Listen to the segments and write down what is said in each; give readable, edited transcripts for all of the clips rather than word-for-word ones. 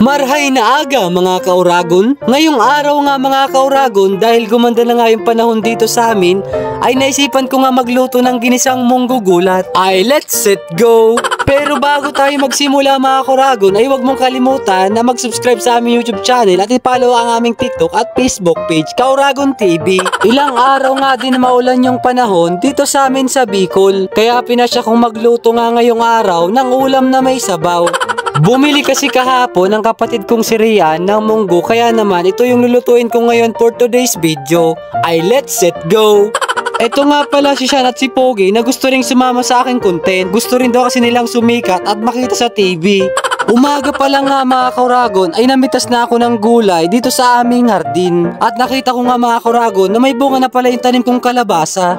Marhay na aga mga kauragon. Ngayong araw nga mga kauragon, dahil gumanda na nga yung panahon dito sa amin, ay naisipan ko nga magluto ng ginisang munggo gulat. Ay let's set go! Pero bago tayo magsimula mga kauragon, ay huwag mong kalimutan na mag-subscribe sa aming YouTube channel at i-follow ang aming TikTok at Facebook page, Kauragon TV. Ilang araw nga din na maulan yung panahon dito sa amin sa Bicol, kaya pinasya kong magluto nga ngayong araw ng ulam na may sabaw. Bumili kasi kahapon ng kapatid kong si Rian ng munggo, kaya naman ito yung lulutuin ko ngayon for today's video. Ay let's set go! Ito nga pala si Sean at si Pogi na gusto ring sumama sa aking content. Gusto rin daw kasi nilang sumikat at makita sa TV. Umaga pa lang nga mga kauragon ay namitas na ako ng gulay dito sa aming hardin. At nakita ko nga mga kauragon na may bunga na pala yung tanim kong kalabasa.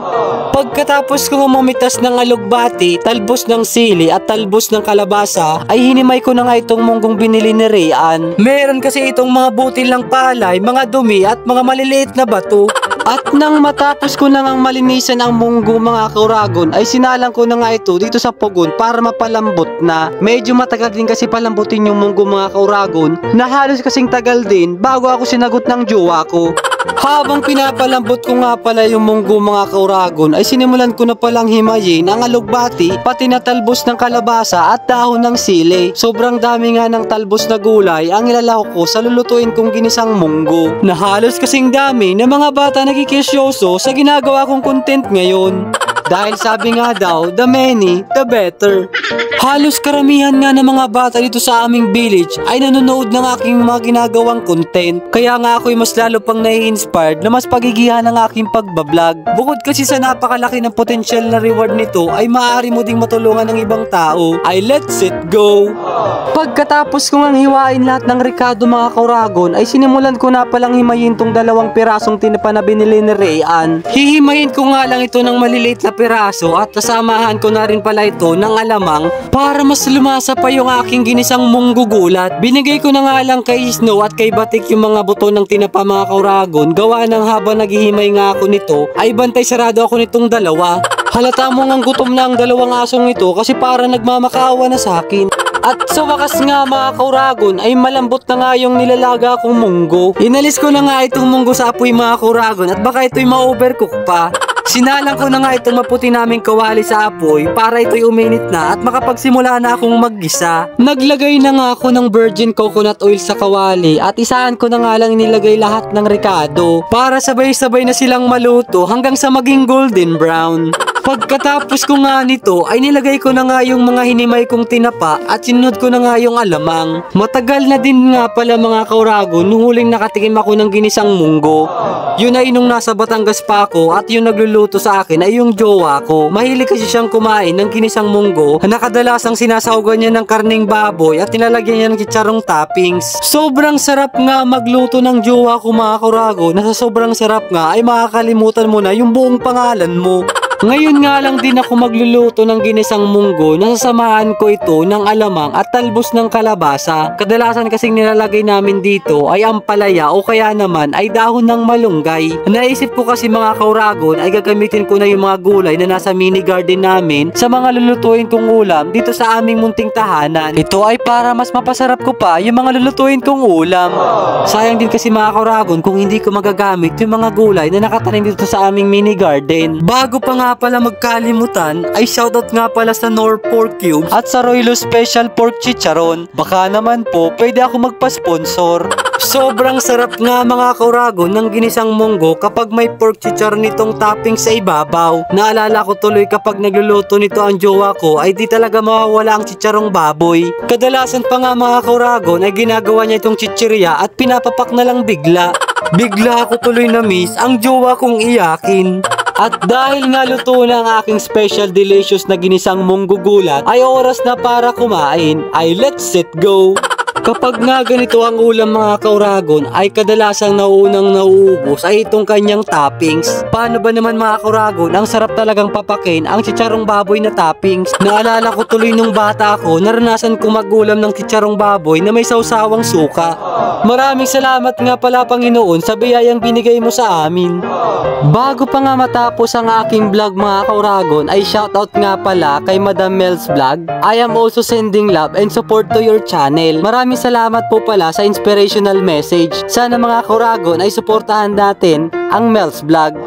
Pagkatapos ko nga mamitas ng alugbati, talbos ng sili at talbos ng kalabasa, ay hinimay ko na nga itong munggong binili ni Rian. Meron kasi itong mga butil ng palay, mga dumi at mga maliliit na bato. At nang matapos ko na ngang malinisan ang munggo mga kauragon, ay sinalang ko na nga ito dito sa pugon para mapalambot na. Medyo matagal din kasi palambutin yung munggo mga kauragon, na halos kasing tagal din bago ako sinagot ng jowa ko. Habang pinapalambot ko nga pala yung munggo mga kauragon, ay sinimulan ko na palang himayin ang alugbati, pati na talbos ng kalabasa at dahon ng sili. Sobrang dami nga ng talbos na gulay ang ilalahok ko sa lulutuin kong ginisang munggo, na halos kasing dami na mga bata nagkikisyoso sa ginagawa kong content ngayon. Dahil sabi nga daw, the many, the better. Halos karamihan nga ng mga bata dito sa aming village ay nanonood ng aking mga ginagawang content. Kaya nga ako'y mas lalo pang nai-inspired na mas pagigihan ng aking pagbablog. Bukod kasi sa napakalaki ng potential na reward nito, ay maaari mo ding matulungan ng ibang tao. Ay let's it go! Pagkatapos ko ngang hiwain lahat ng Ricardo mga kauragon, ay sinimulan ko na palang himayin tong 2 pirasong tinapa na binili ni Rian. Hihimayin ko nga lang ito ng maliliit na piraso at kasamahan ko na rin pala ito ng alamang para mas lumasa pa yung aking ginisang munggo gulat. Binigay ko na nga lang kay Snow at kay Batik yung mga buto ng tinapa mga kauragon, gawa ng habang naghihimay nga ako nito ay bantay sarado ako nitong 2. Halata mo ngang gutom na ang 2 asong ito kasi para nagmamakaawa na sa akin. At sa wakas nga mga kauragon ay malambot na nga yung nilalaga kong munggo. Inalis ko na nga itong munggo sa apoy mga kauragon at baka ito'y ma-overcook pa. Sinalang ko na nga itong maputi naming kawali sa apoy para ito'y uminit na at makapagsimula na akong maggisa. Naglagay na nga ako ng virgin coconut oil sa kawali at isahan ko na nga lang nilagay lahat ng Ricardo para sabay-sabay na silang maluto hanggang sa maging golden brown. Pagkatapos ko nga nito ay nilagay ko na nga yung mga hinimay kong tinapa at sinunod ko na nga yung alamang. Matagal na din nga pala mga kauragon nung huling nakatikim ako ng ginisang munggo. Yun ay nung nasa Batangas pa ako at yung nagluluto sa akin ay yung jowa ko. Mahilig kasi siyang kumain ng ginisang munggo na kadalasang sinasahugan niya ng karning baboy at nilalagyan niya ng chicharong toppings. Sobrang sarap nga magluto ng jowa ko mga kauragon, na sa sobrang sarap nga ay makakalimutan mo na yung buong pangalan mo. Ngayon nga lang din ako magluluto ng ginisang munggo, nasasamahan ko ito ng alamang at talbos ng kalabasa. Kadalasan kasing nilalagay namin dito ay ampalaya o kaya naman ay dahon ng malunggay. Naisip ko kasi mga kauragon ay gagamitin ko na yung mga gulay na nasa mini garden namin sa mga lulutuin kong ulam dito sa aming munting tahanan. Ito ay para mas mapasarap ko pa yung mga lulutuin kong ulam. Sayang din kasi mga kauragon kung hindi ko magagamit yung mga gulay na nakatanim dito sa aming mini garden. Bago pa nga pala magkalimutan ay shoutout nga pala sa Nor Pork Cube at sa Roylo Special Pork Chicharon. Baka naman po pwede ako magpa-sponsor. Sobrang sarap nga mga kauragon ng ginisang munggo kapag may pork chicharon nitong topping sa ibabaw. Naalala ko tuloy kapag nagluluto nito ang jowa ko ay di talaga mawawala ang chicharong baboy. Kadalasan pa nga mga kauragon ay ginagawa niya itong chichirya at pinapapak na lang bigla. Bigla ako tuloy na miss ang jowa kong iyakin. At dahil nga luto na ang aking special delicious na ginisang munggo gulat, ay oras na para kumain. Ay let's set go! Kapag nga ganito ang ulam mga kauragon ay kadalasang nauunang nauubos ay itong kanyang toppings. Paano ba naman mga kauragon, ang sarap talagang papakin ang chicharong baboy na toppings. Naalala ko tuloy nung bata ako, naranasan ko magulam ng chicharong baboy na may sawsawang suka. Maraming salamat nga pala Panginoon sa biyayang binigay mo sa amin. Bago pa nga matapos ang aking vlog mga kauragon ay shoutout nga pala kay Madam Mel's Vlog. I am also sending love and support to your channel. Maraming maraming salamat po pala sa inspirational message. Sana mga kauragon ay suportahan natin ang Mel's Vlog.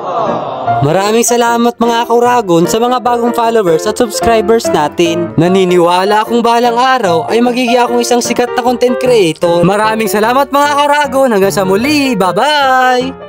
Maraming salamat mga kauragon sa mga bagong followers at subscribers natin. Naniniwala akong balang araw ay magiging akong isang sikat na content creator. Maraming salamat mga kauragon. Hanggang sa muli. Bye-bye!